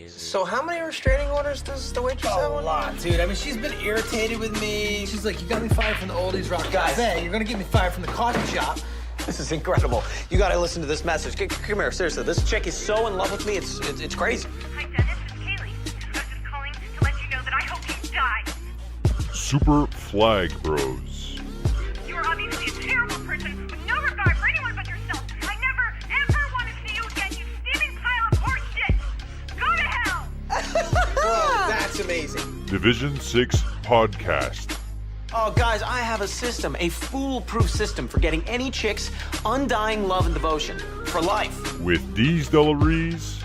So how many restraining orders does the waitress have? A lot, dude. I mean, she's been irritated with me. She's like, you got me fired from the Oldies Rock Cafe. You're gonna get me fired from the coffee shop. This is incredible. You gotta listen to this message. Come here, seriously. This chick is so in love with me. It's crazy. Hi, Dennis. It's Kaylee. I was just calling to let you know that I hope you die. Super Flag Bros. You're obviously a terrible person with no regard for anyone but yourself. I never, ever want to see you again, you steaming pile of horse shit. Go to hell. Oh, that's amazing. Division 6 Podcast. Oh, guys, I have a system, a foolproof system for getting any chick's undying love and devotion for life. With D's Delaries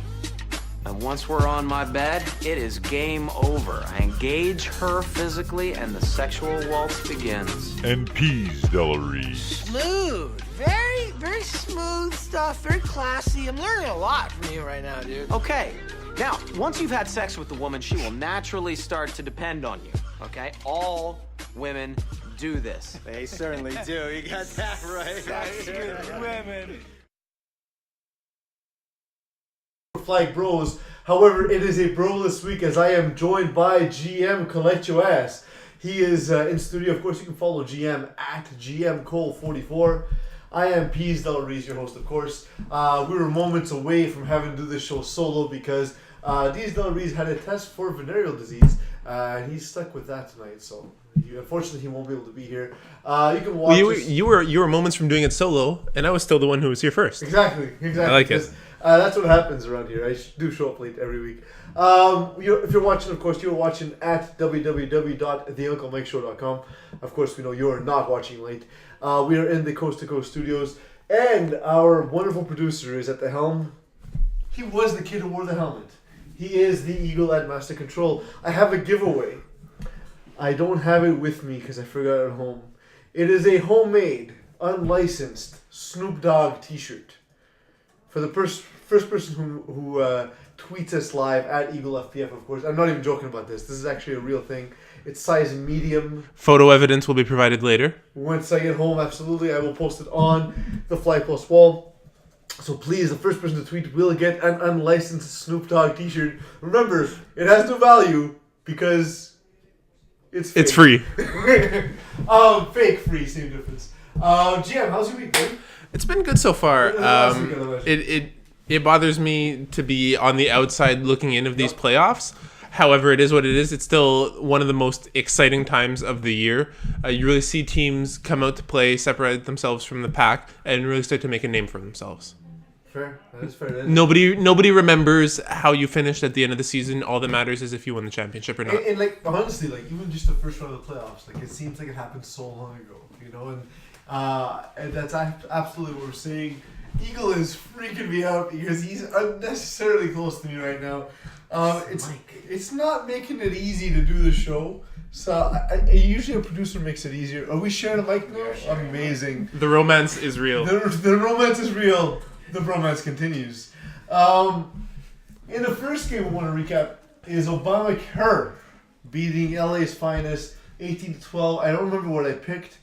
And once we're on my bed, it is game over. I engage her physically, and the sexual waltz begins. and P's Delaries. Smooth. Very, very smooth stuff. Very classy. I'm learning a lot from you right now, dude. Okay, now, once you've had sex with the woman, she will naturally start to depend on you, okay? All women do this. They certainly do. You got that right. Women. Flag Bros. However, it is a broless week as I am joined by GM Collect Your Ass. He is in studio. Of course, you can follow GM at GMCole44. I am P's Delaries, your host, of course. We were moments away from having to do this show solo because D's Delaries had a test for venereal disease, and he's stuck with that tonight. So, unfortunately, he won't be able to be here. You can watch. You were moments from doing it solo, and I was still the one who was here first. Exactly. I like it. That's what happens around here. I do show up late every week. If you're watching, of course, you're watching at www.theunclemikeshow.com. Of course, we know you're not watching late. We are in the Coast to Coast studios, and our wonderful producer is at the helm. He was the kid who wore the helmet. He is the Eagle at Master Control. I have a giveaway. I don't have it with me because I forgot it at home. It is a homemade, unlicensed Snoop Dogg t-shirt. For the first person who tweets us live at EagleFPF, of course. I'm not even joking about this. This is actually a real thing. It's size medium. Photo evidence will be provided later. Once I get home, absolutely, I will post it on the Fly Plus wall. So please, the first person to tweet will get an unlicensed Snoop Dogg t-shirt. Remember, it has no value because it's fake. It's free. Fake free, same difference. GM, how's your week, buddy? It's been good so far. Last week, I imagine. It bothers me to be on the outside looking in of these playoffs. However, it is what it is. It's still one of the most exciting times of the year. You really see teams come out to play, separate themselves from the pack, and really start to make a name for themselves. Fair. That is fair. Nobody remembers how you finished at the end of the season. All that matters is if you won the championship or not. And like, honestly, like, even just the first round of the playoffs, like, it seems like it happened so long ago, you know? And that's absolutely what we're seeing. Eagle is freaking me out because he's unnecessarily close to me right now. It's not making it easy to do the show. So usually a producer makes it easier. Are we sharing a mic now? Amazing. The romance is real. The romance is real. The romance continues. In the first game, I want to recap is Obamacare beating LA's finest 18-12. I don't remember what I picked,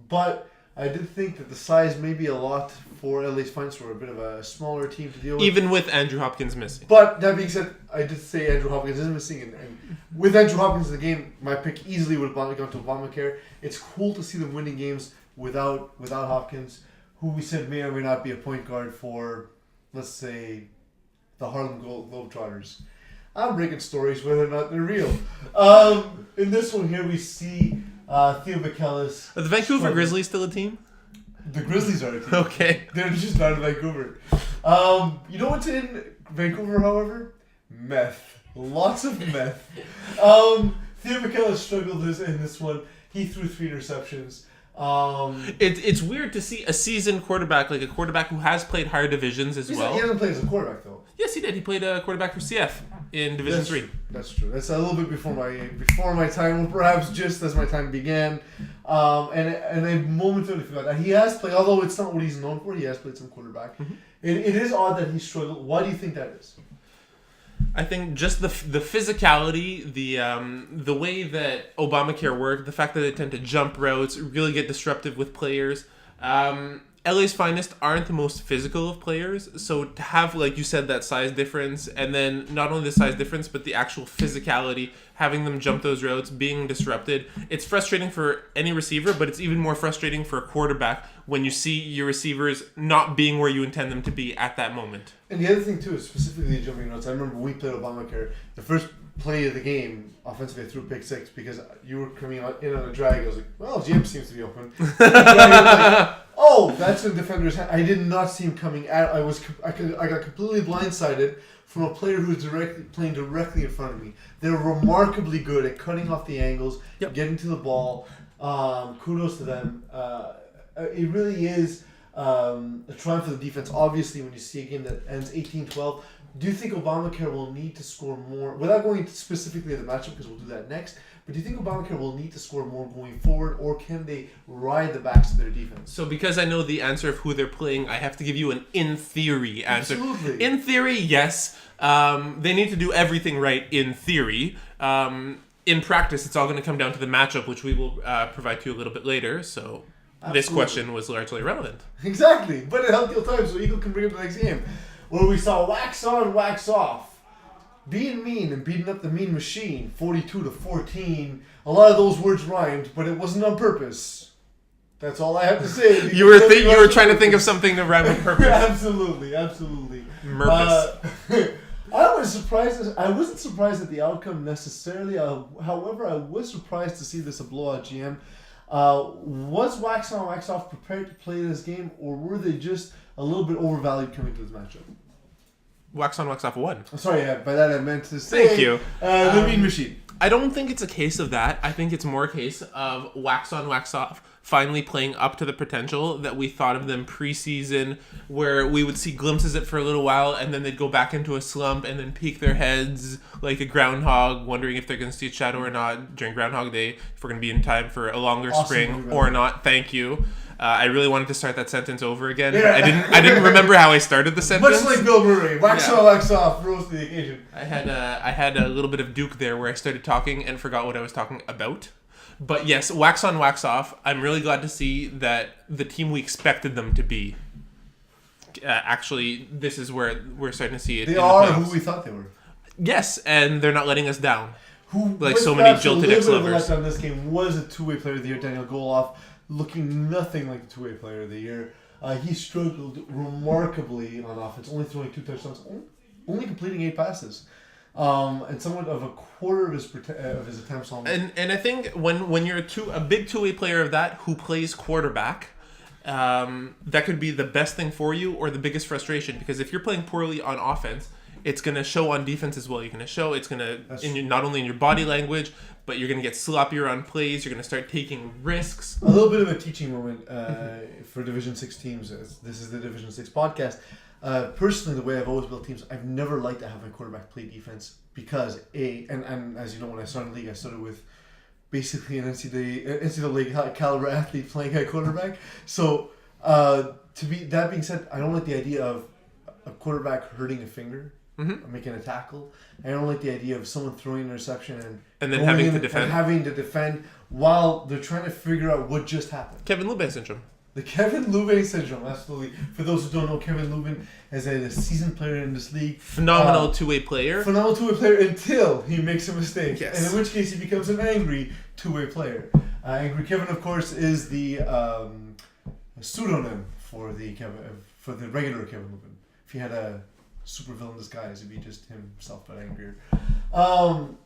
but I did think that the size may be a lot for LA's finest. We're a bit of a smaller team to deal with. Even with Andrew Hopkins missing. But that being said, I did say Andrew Hopkins is missing. And with Andrew Hopkins in the game, my pick easily would have gone to Obamacare. It's cool to see them winning games without Hopkins, who we said may or may not be a point guard for, let's say, the Harlem Globetrotters. I'm breaking stories whether or not they're real. In this one here, we see Theo Michaelis. Are the Vancouver Grizzlies still a team? The Grizzlies are a team. Okay. They're just not in Vancouver. You know what's in Vancouver, however? Meth. Lots of meth. Theo Michaelis struggled in this one. He threw 3 interceptions. It's weird to see a seasoned quarterback, like a quarterback who has played higher divisions as well. He hasn't played as a quarterback, though. Yes, he did. He played a quarterback for CF in Division 3. That's true. That's a little bit before my time, or perhaps just as my time began. And I momentarily forgot that he has played, although it's not what he's known for. He has played some quarterback. Mm-hmm. It is odd that he struggled. Why do you think that is? I think just the physicality, the way that Obamacare worked, the fact that they tend to jump routes, really get disruptive with players. LA's finest aren't the most physical of players, so to have, like you said, that size difference, and then not only the size difference, but the actual physicality, having them jump those routes, being disrupted, it's frustrating for any receiver, but it's even more frustrating for a quarterback when you see your receivers not being where you intend them to be at that moment. And the other thing too is specifically the jumping routes. I remember when we played Obamacare, the first play of the game, offensively, I threw pick 6 because you were coming in on a drag. I was like, well, GM seems to be open. Oh, that's in the defender's hand. I did not see him coming out. I got completely blindsided from a player who was playing directly in front of me. They're remarkably good at cutting off the angles, getting to the ball. Kudos to them. It really is a triumph for the defense. Obviously, when you see a game that ends 18-12, do you think Obamacare will need to score more? Without going specifically to the matchup, because we'll do that next, but do you think Obamacare will need to score more going forward, or can they ride the backs of their defense? So because I know the answer of who they're playing, I have to give you an in theory answer. Absolutely. In theory, yes. They need to do everything right in theory. In practice, it's all going to come down to the matchup, which we will provide to you a little bit later. So this question was largely irrelevant. Exactly, but it helped your time, so Eagle can bring up the next game, where we saw wax on, wax off. Being mean and beating up the mean machine, 42-14. A lot of those words rhymed, but it wasn't on purpose. That's all I have to say. You were trying to think of something to rhyme with purpose. Absolutely. Murpus. I was surprised. I wasn't surprised at the outcome necessarily. However, I was surprised to see this a blowout. GM. Was wax on, wax off prepared to play this game, or were they just a little bit overvalued coming to this matchup? Wax on, wax off won. Sorry, by that I meant to say... Thank you. The mean machine. I don't think it's a case of that. I think it's more a case of wax on, wax off, finally playing up to the potential that we thought of them preseason, where we would see glimpses of it for a little while, and then they'd go back into a slump and then peek their heads like a groundhog, wondering if they're going to see a shadow or not during Groundhog Day, if we're going to be in time for a longer spring or not. Thank you. I really wanted to start that sentence over again. Yeah. I didn't remember how I started the sentence. Much like Bill Murray, wax on, wax off, rose to the occasion. I had a little bit of Duke there where I started talking and forgot what I was talking about. But yes, wax on, wax off. I'm really glad to see that the team we expected them to be. Actually, this is where we're starting to see it. They in are the playoffs. who we thought they were. Yes, and they're not letting us down. Who Like so many jilted ex-lovers. Letdown this game was a two-way player of the year, Daniel Goloff, looking nothing like the two-way player of the year. He struggled remarkably on offense, only throwing 2 touchdowns, only completing 8 passes, and somewhat of a quarter of his attempts on. And I think when you're a big two-way player of that who plays quarterback, that could be the best thing for you or the biggest frustration, because if you're playing poorly on offense, it's going to show on defense as well. You're going to show it's going to not only in your body language, but you're going to get sloppier on plays. You're going to start taking risks. A little bit of a teaching moment for Division 6 teams. This is the Division 6 podcast. Personally, the way I've always built teams, I've never liked to have my quarterback play defense because and as you know, when I started the league, I started with basically an NCAA caliber athlete playing at quarterback. So that being said, I don't like the idea of a quarterback hurting a finger. Mm-hmm. Making a tackle. I don't like the idea of someone throwing an interception and then having to defend while they're trying to figure out what just happened. Kevin Lubin syndrome. The Kevin Lubin syndrome, absolutely. For those who don't know, Kevin Lubin is a seasoned player in this league. Phenomenal two-way player. Phenomenal two-way player until he makes a mistake. Yes. And in which case he becomes an angry two-way player. Angry Kevin, of course, is the pseudonym for the regular Kevin Lubin. If he had a super villain disguise, it'd be just himself but angrier. And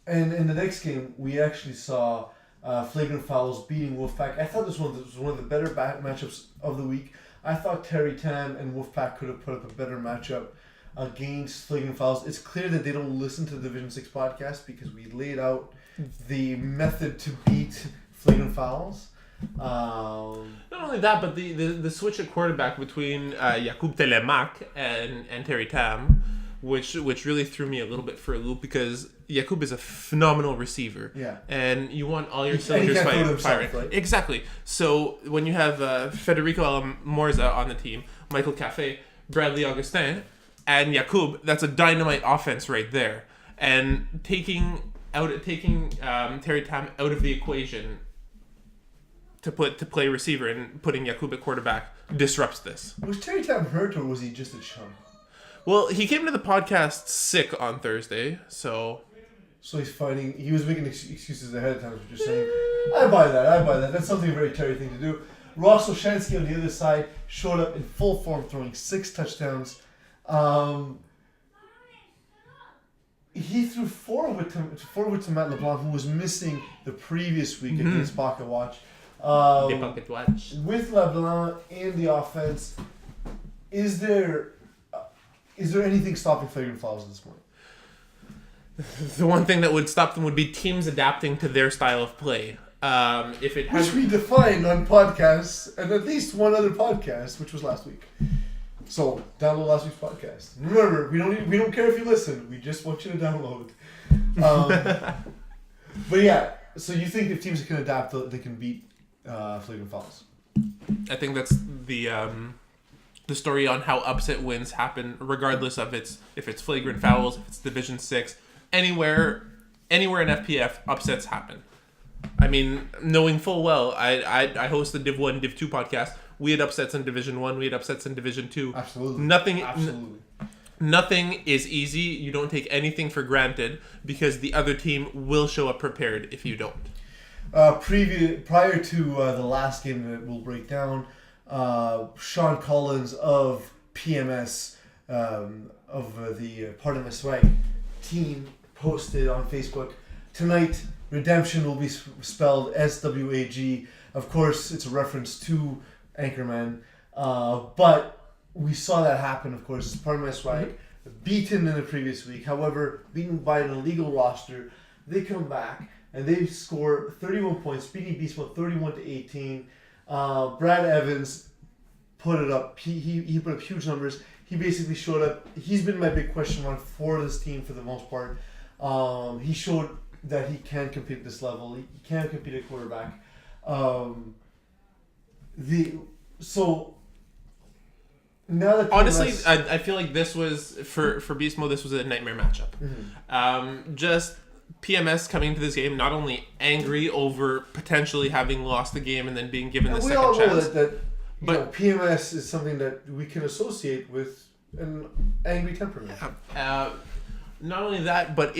in the next game, we actually saw Flagrant Fouls beating Wolfpack. I thought this was one of the better matchups of the week. I thought Terry Tam and Wolfpack could have put up a better matchup against Flagrant Fouls. It's clear that they don't listen to the Division 6 podcast because we laid out the method to beat Flagrant Fouls. Not only that, but the switch at quarterback between Jakub Telemac and Terry Tam, which really threw me a little bit for a loop because Jakub is a phenomenal receiver. Yeah. And you want all your cylinders firing. Right? Exactly. So when you have Federico Alamorza on the team, Michael Cafe, Bradley Augustin, and Jakub, that's a dynamite offense right there. And taking Terry Tam out of the equation to play receiver and putting Jakub at quarterback disrupts this. Was Terry Tam hurt or was he just a chump? Well, he came to the podcast sick on Thursday, so he's fighting. He was making excuses ahead of time, is what you're saying. I buy that. That's something a very Terry thing to do. Ross Olshansky on the other side showed up in full form, throwing 6 touchdowns. He threw 4 of it to Matt LeBlanc, who was missing the previous week against Pocket Watch. With LeBlanc in the offense, is there anything stopping flagrant fouls at this point? The one thing that would stop them would be teams adapting to their style of play. Which we defined on podcasts, and at least one other podcast, which was last week. So download last week's podcast. Remember, we don't care if you listen. We just want you to download. But yeah, so you think if teams can adapt, they can beat flagrant fouls? I think that's the story on how upset wins happen, regardless of if it's flagrant fouls, if it's Division 6, anywhere in FPF, upsets happen. I mean, knowing full well, I host the Div 1, Div 2 podcast. We had upsets in Division 1. We had upsets in Division 2. Absolutely. Nothing is easy. You don't take anything for granted because the other team will show up prepared if you don't. Prior to the last game that we'll break down, Sean Collins of PMS, of the Pardon My Swag team, posted on Facebook, tonight, redemption will be spelled SWAG. Of course, it's a reference to Anchorman. But we saw that happen, of course. It's Pardon My Swag. Beaten in the previous week. However, beaten by an illegal roster. They come back and they score 31 points, beating Beast Mode 31-18. Brad Evans put it up. He put up huge numbers. He basically showed up. He's been my big question mark for this team for the most part. He showed that he can compete at this level. He can compete at quarterback. Now that honestly, I feel like this was for Beast Mode. This was a nightmare matchup. Mm-hmm. Just PMS coming into this game not only angry over potentially having lost the game and then being given the second chance. We all know that PMS is something that we can associate with an angry temperament. Not only that, but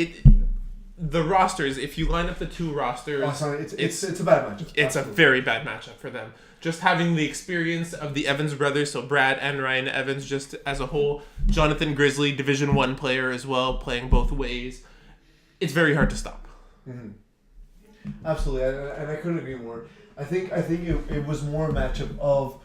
the rosters. If you line up the two rosters, it's a bad matchup. It's a very bad matchup for them. Just having the experience of the Evans brothers, so Brad and Ryan Evans, just as a whole. Jonathan Grizzly, Division 1 player as well, playing both ways. It's very hard to stop. Mm-hmm. Absolutely, and I couldn't agree more. I think it was more a matchup of,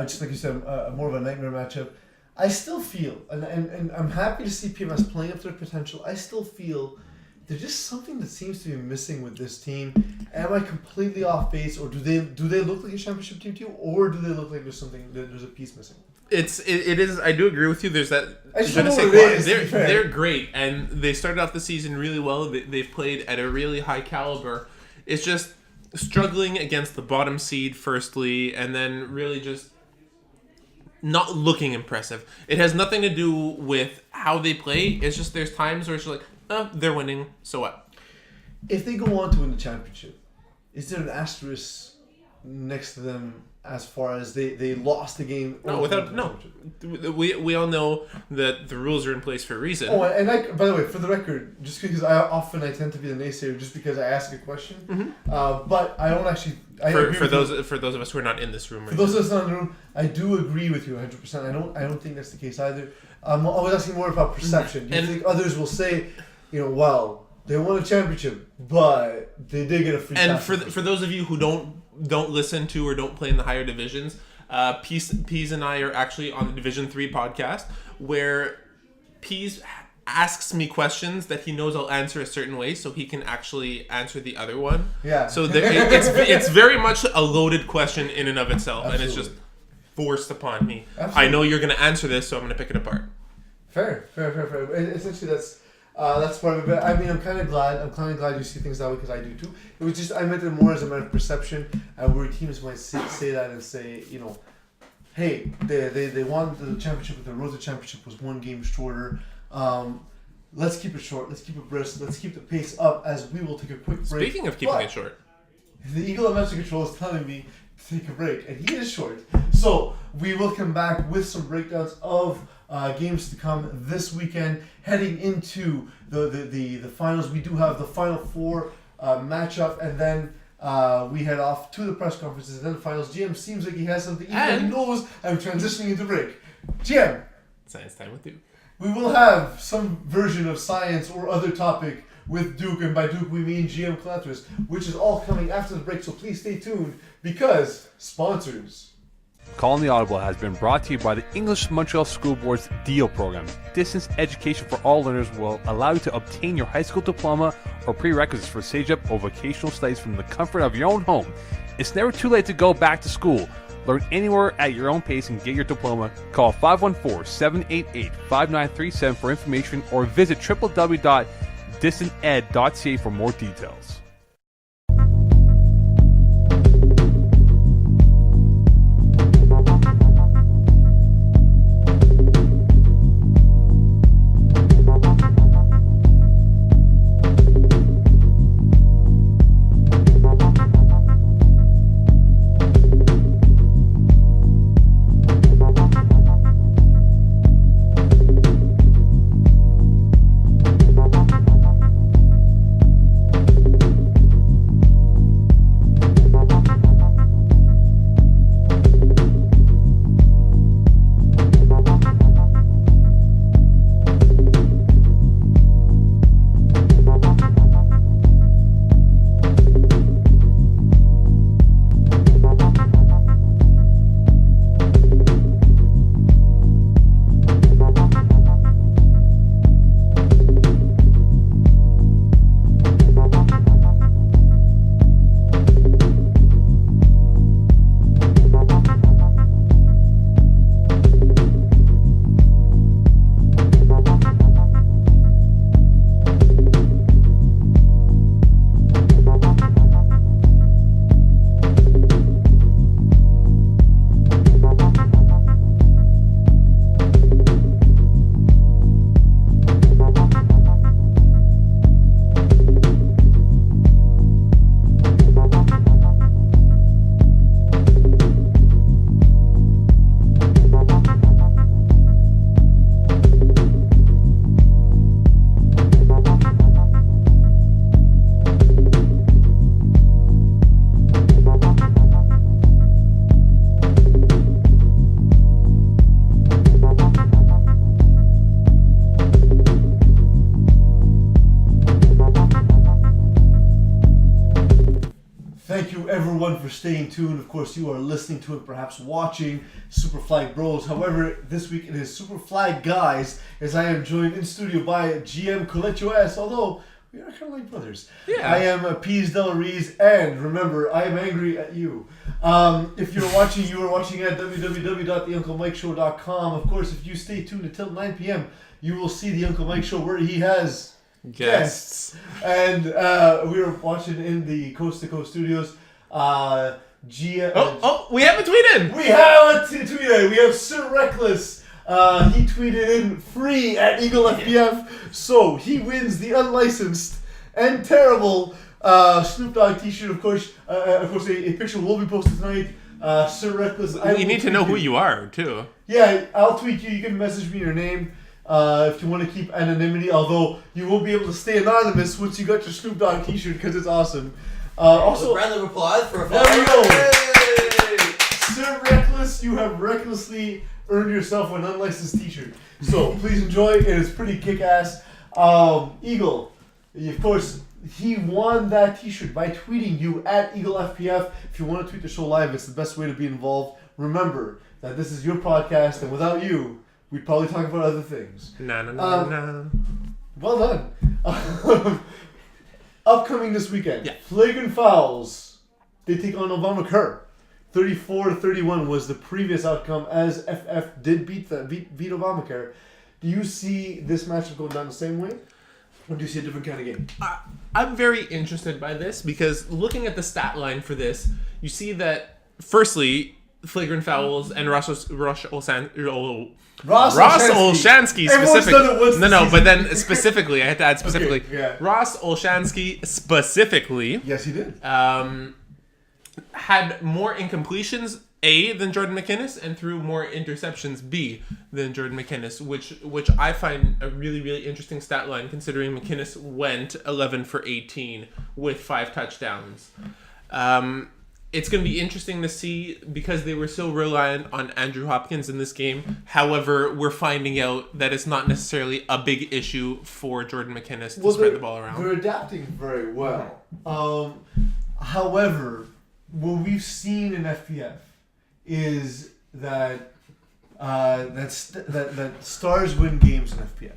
just like you said, more of a nightmare matchup. I still feel, and I'm happy to see PMS playing up to their potential. I still feel there's just something that seems to be missing with this team. Am I completely off base, or do they look like a championship team to you, or do they look like there's a piece missing? It is. I do agree with you. There's that. I just don't know what it is. They're great, and they started off the season really well. They've played at a really high caliber. It's just struggling against the bottom seed, firstly, and then really just not looking impressive. It has nothing to do with how they play. It's just there's times where it's like, oh, they're winning, so what? If they go on to win the championship, is there an asterisk next to them as far as they lost the game? No, we all know that the rules are in place for a reason. Oh, and by the way, for the record, just because I tend to be the naysayer just because I ask a question, but I don't actually. For those of us who are not in this room, for those of us not in the room, I do agree with you 100%. I don't think that's the case either. I was asking more about perception. Do you think others will say, well, they won a championship, but they did get a free pass? And for those of you who don't listen to or don't play in the higher divisions, Pease and I are actually on the Division 3 podcast where Pease asks me questions that he knows I'll answer a certain way, so he can actually answer the other one. Yeah. So it's very much a loaded question in and of itself. Absolutely. And it's just forced upon me. Absolutely. I know you're going to answer this, so I'm going to pick it apart. Fair. Essentially, that's part of it. I mean, I'm kind of glad you see things that way because I do too. It was just I meant it more as a matter of perception, where teams might say that and say, hey, they won the championship, but the road to the championship was one game shorter. Let's keep it short. Let's keep it brisk. Let's keep the pace up as we will take a quick break. Speaking of keeping it short, the Eagle at Master Control is telling me to take a break, and he is short. So we will come back with some breakdowns of games to come this weekend, heading into the finals. We do have the Final Four matchup, and then we head off to the press conferences and then the finals. GM seems like he has something, even though he knows I'm transitioning into break. GM, Science time with you. we will have some version of science or other topic with Duke, and by Duke we mean GM Calanthus, which is all coming after the break, so please stay tuned, because sponsors. Calling the Audible has been brought to you by the English Montreal School Board's DEAL program. Distance education for all learners will allow you to obtain your high school diploma or prerequisites for CEGEP or vocational studies from the comfort of your own home. It's never too late to go back to school. Learn anywhere at your own pace and get your diploma. Call 514-788-5937 for information or visit www.distanted.ca for more details. Thank you everyone for staying tuned. Of course, you are listening to it, perhaps watching Super Flag Bros. However, this week it is Super Flag Guys, as I am joined in studio by GM Coletto S, although we are kind of like brothers. Yeah. I am Pease Delarize, and remember, I am angry at you. If you're watching, you are watching at www.theunclemikeshow.com. Of course, if you stay tuned until 9 p.m., you will see the Uncle Mike Show where he has guests. And we were watching in the Coast to Coast studios. We have a tweet in. We have a tweet. We have Sir Reckless. He tweeted in free at Eagle FBF, so he wins the unlicensed and terrible Snoop Dogg T-shirt. Of course, a picture will be posted tonight. Sir Reckless. You need to know who you are too. Yeah, I'll tweet you. You can message me your name. If you want to keep anonymity, although you won't be able to stay anonymous once you got your Snoop Dogg T-shirt because it's awesome. Also, round of applause for a there we go. Sir Reckless, you have recklessly earned yourself an unlicensed T-shirt. So please enjoy. It is pretty kick-ass. Eagle, of course, he won that T-shirt by tweeting you at Eagle FPF. If you want to tweet the show live, it's the best way to be involved. Remember that this is your podcast, and without you, we'd probably talk about other things. No. Well done. Upcoming this weekend, Yeah. Flagrant Fouls. They take on Obamacare. 34-31 was the previous outcome, as FF did beat Obamacare. Do you see this matchup going down the same way? Or do you see a different kind of game? I'm very interested by this because looking at the stat line for this, you see that firstly, Flagrant Fouls and Ross Olshansky Everyone's done it once specifically. this No, season. but then specifically, I had to add specifically. Okay, yeah. Ross Olshansky specifically. Yes, he did. had more incompletions A than Jordan McInnes and threw more interceptions B than Jordan McInnes, which I find a really, really interesting stat line considering McInnes went 11 for 18 with 5 touchdowns. It's going to be interesting to see because they were so reliant on Andrew Hopkins in this game. However, we're finding out that it's not necessarily a big issue for Jordan McInnes to spread the ball around. They're adapting very well. However, what we've seen in FPF is that that stars win games in FPF.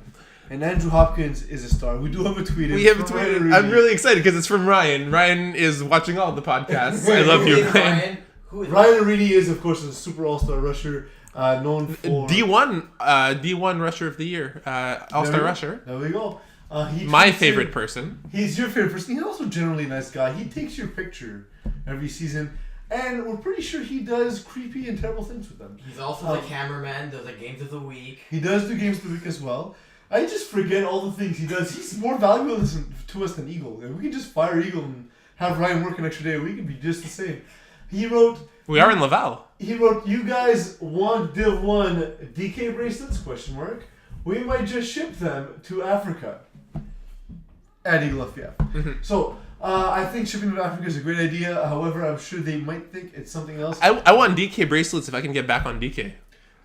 And Andrew Hopkins is a star. We do have a tweet. We have a tweet. I'm really excited because it's from Ryan. Ryan is watching all the podcasts. I love you, Ryan. Ryan Reedy is, of course, a super all-star rusher, known for D1 rusher of the year, all-star rusher. There we go. My favorite person. He's your favorite person. He's also generally a nice guy. He takes your picture every season, and we're pretty sure he does creepy and terrible things with them. He's also the cameraman, does the games of the week. He does do games of the week as well. I just forget all the things he does. He's more valuable to us than Eagle. If we could just fire Eagle and have Ryan work an extra day a week, it'd be just the same. He wrote... We are in Laval. He wrote, you guys want Div 1 DK bracelets? ? We might just ship them to Africa. At Eagle FPF. Mm-hmm. So, I think shipping to Africa is a great idea. However, I'm sure they might think it's something else. I want DK bracelets if I can get back on DK.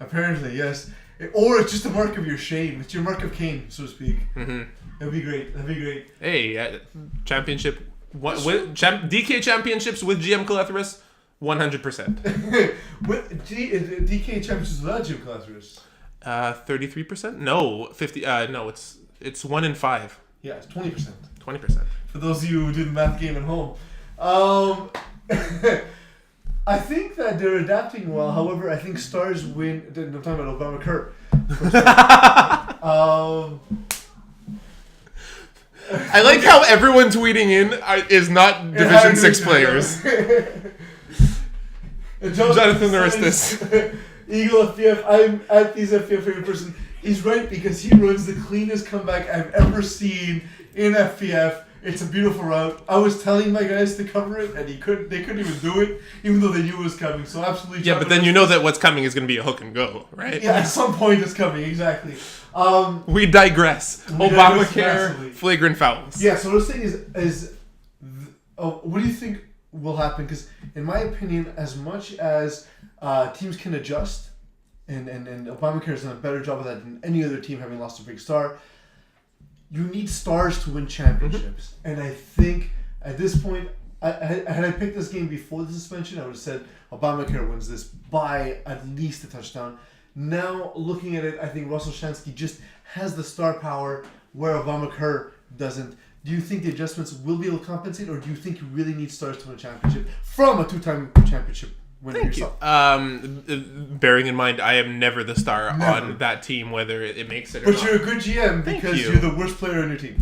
Apparently, yes. Or it's just a mark of your shame. It's your mark of Cain, so to speak. Mm-hmm. That'd be great. That'd be great. Hey, championship. DK championships with GM Caletheris, 100%. With DK championships without Jim Calatheris. 33%? No, 50. No, it's 1 in 5. Yeah, it's 20%. 20%. For those of you who do the math game at home. I think that they're adapting well. However, I think stars win. I'm talking about Obamacare. I like how everyone tweeting in is not Division 6 players. Jonathan Aristis. Eagle FPF. I'm at these FPF favorite person. He's right because he runs the cleanest comeback I've ever seen in FPF. It's a beautiful route. I was telling my guys to cover it, and they couldn't even do it, even though they knew it was coming. So absolutely. Yeah, but then you know that what's coming is going to be a hook and go, right? Yeah, at some point it's coming. Exactly. We digress. Obamacare, flagrant fouls. Yeah. So what I'm saying is, what do you think will happen? Because in my opinion, as much as teams can adjust, and Obamacare has done a better job of that than any other team, having lost a big star. You need stars to win championships. Mm-hmm. And I think at this point, had I picked this game before the suspension, I would have said Obamacare wins this by at least a touchdown. Now, looking at it, I think Russell Shansky just has the star power where Obamacare doesn't. Do you think the adjustments will be able to compensate, or do you think you really need stars to win a championship from a 2-time championship winner yourself? Bearing in mind, I am never the star on that team, whether it makes it or not. But you're a good GM because you're the worst player on your team.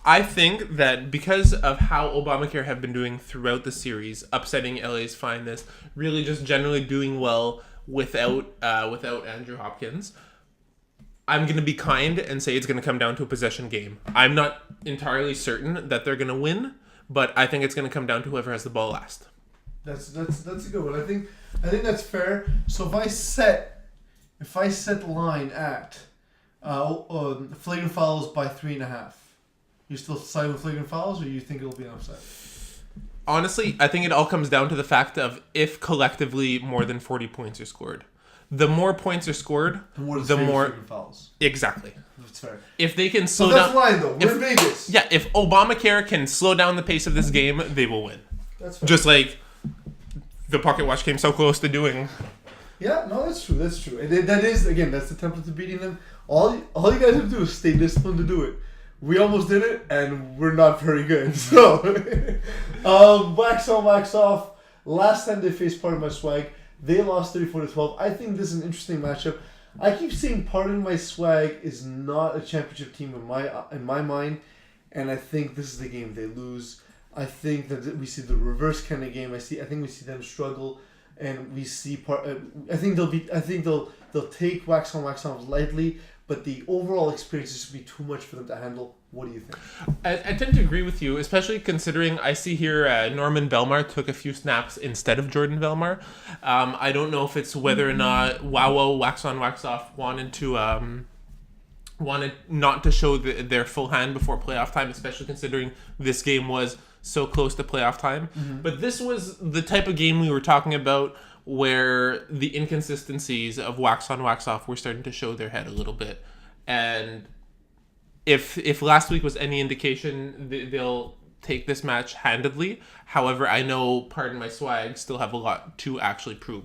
I think that because of how Obamacare have been doing throughout the series, upsetting LA's Finest, really just generally doing well without Andrew Hopkins, I'm going to be kind and say it's going to come down to a possession game. I'm not entirely certain that they're going to win, but I think it's going to come down to whoever has the ball last. That's a good one. I think that's fair. So if I set the line at flagrant fouls by 3.5, you still side with flagrant fouls, or you think it'll be an offside? Honestly, I think it all comes down to the fact of if collectively more than 40 points are scored. The more points are scored, the more flagrant fouls. Exactly. That's fair. If they can slow that's down, line though. We're in Vegas. Yeah, if Obamacare can slow down the pace of this game, they will win. That's fair. Just like the Pocket Watch came so close to doing. Yeah, no, that's true. That's true. And that's the template to beating them. All you guys have to do is stay disciplined to do it. We almost did it, and we're not very good. So, wax on, wax off. Last time they faced Pardon My Swag, they lost 34-12. I think this is an interesting matchup. I keep saying Pardon My Swag is not a championship team in my mind, and I think this is the game they lose. I think that we see the reverse kind of game. I think we see them struggle, and we see I think they'll take wax on, wax off lightly. But the overall experience is just be too much for them to handle. What do you think? I tend to agree with you, especially considering I see here Norman Belmar took a few snaps instead of Jordan Belmar. I don't know if it's whether or not Wawo, Wax On, Wax Off wanted not to show their full hand before playoff time, especially considering this game was so close to playoff time. But this was the type of game we were talking about where the inconsistencies of Wax On, Wax Off were starting to show their head a little bit. And if last week was any indication, they'll take this match handedly. However, I know Pardon My Swag still have a lot to actually prove.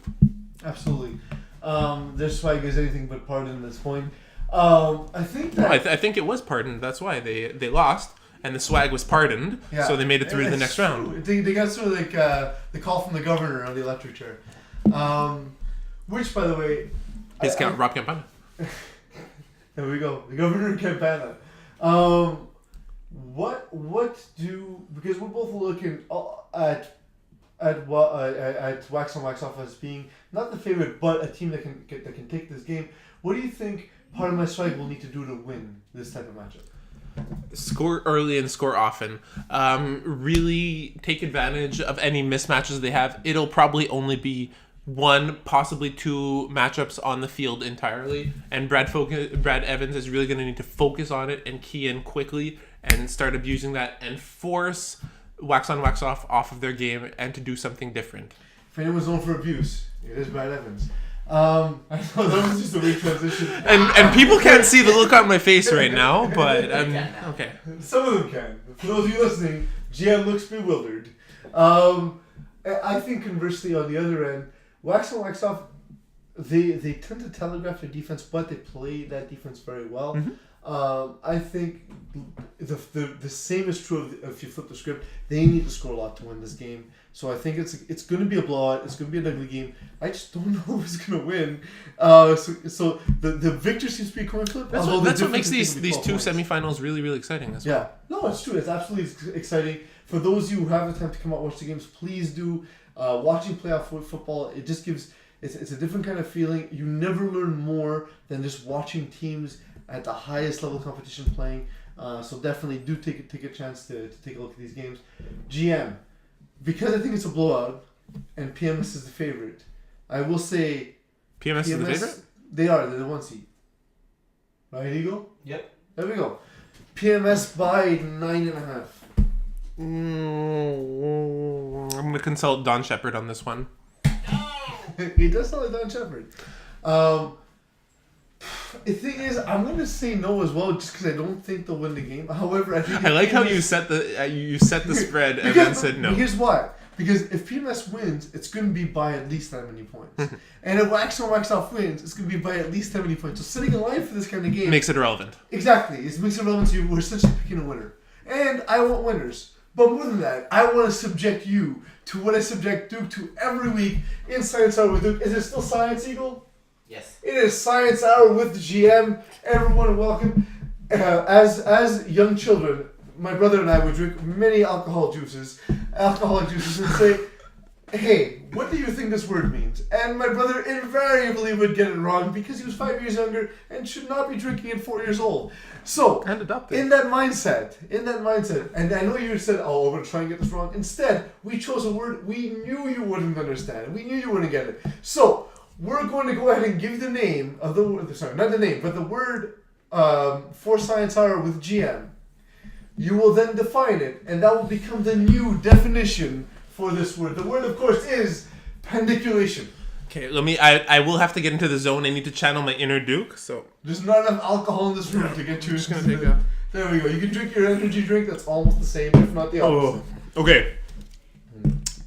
Absolutely. Their swag is anything but pardon at this point. I think that... I think it was pardoned. That's why they lost. And the swag was pardoned. Yeah. So they made it through to the next True. round. They got sort of like the call from the governor on the electric chair. Which, by the way... Rob Campana. There we go. The governor Campana. Because we're both looking at Wax On, Wax Off as being not the favorite, but a team that can take this game. What do you think Pardon My Swag will need to do to win this type of matchup? Score early and score often. Really take advantage of any mismatches they have. It'll probably only be one, possibly two matchups on the field entirely, and Brad Evans is really going to need to focus on it and key in quickly and start abusing that and force Wax On, Wax Off of their game and to do something different. If anyone's known for abuse, it is Brad Evans. I know that was just a weird transition. And people can't see the look on my face right now, but okay. Some of them can. For those of you listening, GM looks bewildered. I think conversely, on the other end, Wax On, Wax Off, they tend to telegraph their defense, but they play that defense very well. I think the same is true if you flip the script. They need to score a lot to win this game. So I think it's going to be a blowout. It's going to be an ugly game. I just don't know who's going to win. So the victor seems to be a coin flip. That's what makes these two semifinals really, really exciting as well. Yeah. No, it's true. It's absolutely exciting. For those of you who have the time to come out and watch the games, please do. Watching playoff football, it just gives... It's a different kind of feeling. You never learn more than just watching teams at the highest level of competition playing. So definitely do take a chance to take a look at these games. GM, because I think it's a blowout and PMS is the favorite, I will say... PMS is the favorite? They're the 1 seed. Right, Eagle? Yep. There we go. PMS by 9.5. I'm going to consult Don Shepard on this one. He does sound like Don Shepard. The thing is, I'm going to say no as well, just because I don't think they'll win the game. However, I think... I like how you set the spread and then said no. Here's why. Because if PMS wins, it's going to be by at least that many points. And if Wax On, Wax Off wins, it's going to be by at least that many points. So setting a line for this kind of game... Makes it irrelevant. Exactly. It makes it relevant to you. We're essentially picking a winner. And I want winners. But more than that, I want to subject you to what I subject Duke to every week in Science Hour with Duke. Is it still Science, Eagle? Yes. It is Science Hour with the GM. Everyone, welcome. As young children, my brother and I would drink many alcoholic juices and say, hey, what do you think this word means? And my brother invariably would get it wrong because he was 5 years younger and should not be drinking at 4 years old. So, And adopted. in that mindset, and I know you said, oh, we're going to try and get this wrong. Instead, we chose a word we knew you wouldn't understand. We knew you wouldn't get it. So, we're going to go ahead and give the name of the word, sorry, not the name, but the word for Science Hour with GM. You will then define it, and that will become the new definition for this word. The word, of course, is pandiculation. Okay, I will have to get into the zone. I need to channel my inner Duke, so... There's not enough alcohol in this room to get you. I'm just gonna take a... There we go. You can drink your energy drink that's almost the same, if not the opposite. Okay.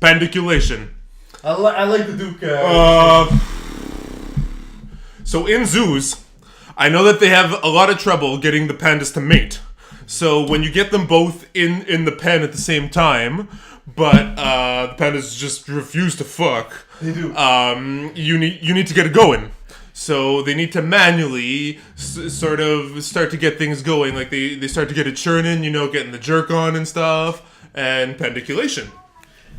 Pandiculation. I like the Duke. So in zoos, I know that they have a lot of trouble getting the pandas to mate. So when you get them both in the pen at the same time, but the pandas just refuse to fuck, They do. You need to get it going. So they need to manually sort of start to get things going. Like they start to get it churning, getting the jerk on and stuff, and pandiculation.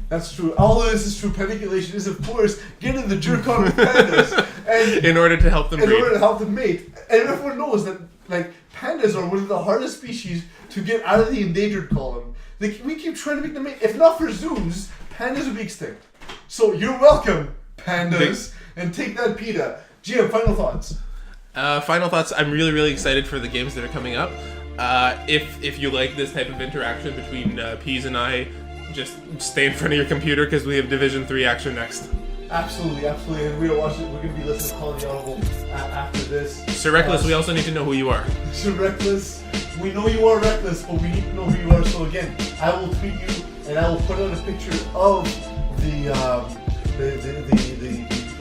That's true. All of this is true. Paniculation is, of course, getting the jerk on with pandas and In order to help them in breed. order to help them mate. And everyone knows that like pandas are one of the hardest species to get out of the endangered column. Like, we keep trying to make them mate. If not for zoos, pandas would be extinct. So you're welcome, pandas, and take that, PETA. GM, final thoughts. Final thoughts. I'm really, really excited for the games that are coming up. If you like this type of interaction between Peas and I, just stay in front of your computer because we have Division 3 action next. Absolutely. And we're going to be listening to Calling the Audible after this. Sir Reckless, we also need to know who you are. Sir Reckless, we know you are reckless, but we need to know who you are. So again, I will tweet you and I will put out a picture of the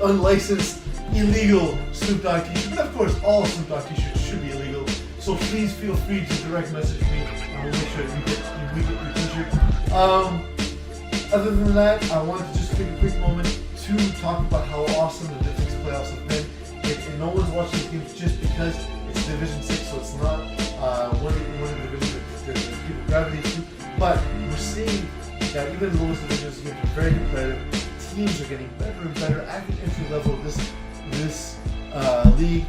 unlicensed, illegal Snoop Dogg t-shirt. But of course, all Snoop Dogg t-shirts should be illegal. So please feel free to direct message me, and we'll make sure that you get your t-shirt. Other than that, I wanted to just take a quick moment to talk about how awesome the Division 6 playoffs have been. And no one's watching the games just because it's Division 6, so it's not one of the divisions that people gravitate to. But we're seeing that even the lowest divisions are getting very competitive. Teams are getting better and better at the entry level of this league.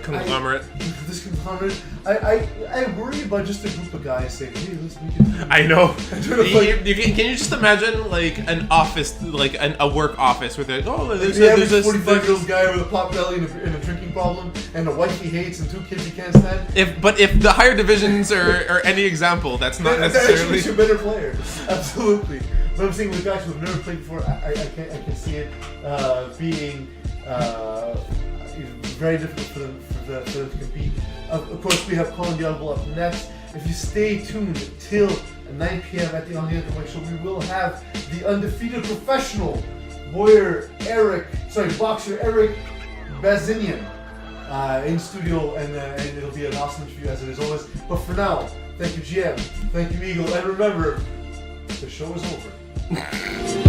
Conglomerate. This conglomerate. I worry about just a group of guys saying, "Hey, let's make it." I know. Can Can you just imagine like an office, like a work office, where they're there's this this 45-year-old guy with a pot belly and a drinking problem, and a wife he hates, and 2 kids he can't stand. If the higher divisions are any example, that's not That necessarily. makes you a better player. Absolutely. But I'm saying with guys who've never played before, I can see it being very difficult for them to compete. Of course, we have Calling the Audible up next. If you stay tuned till 9 p.m. at the On the Other Show, we will have the undefeated professional boxer Eric Bazinian in studio, and it'll be an awesome interview as it is always. But for now, thank you GM, thank you Eagle, and remember, the show is over.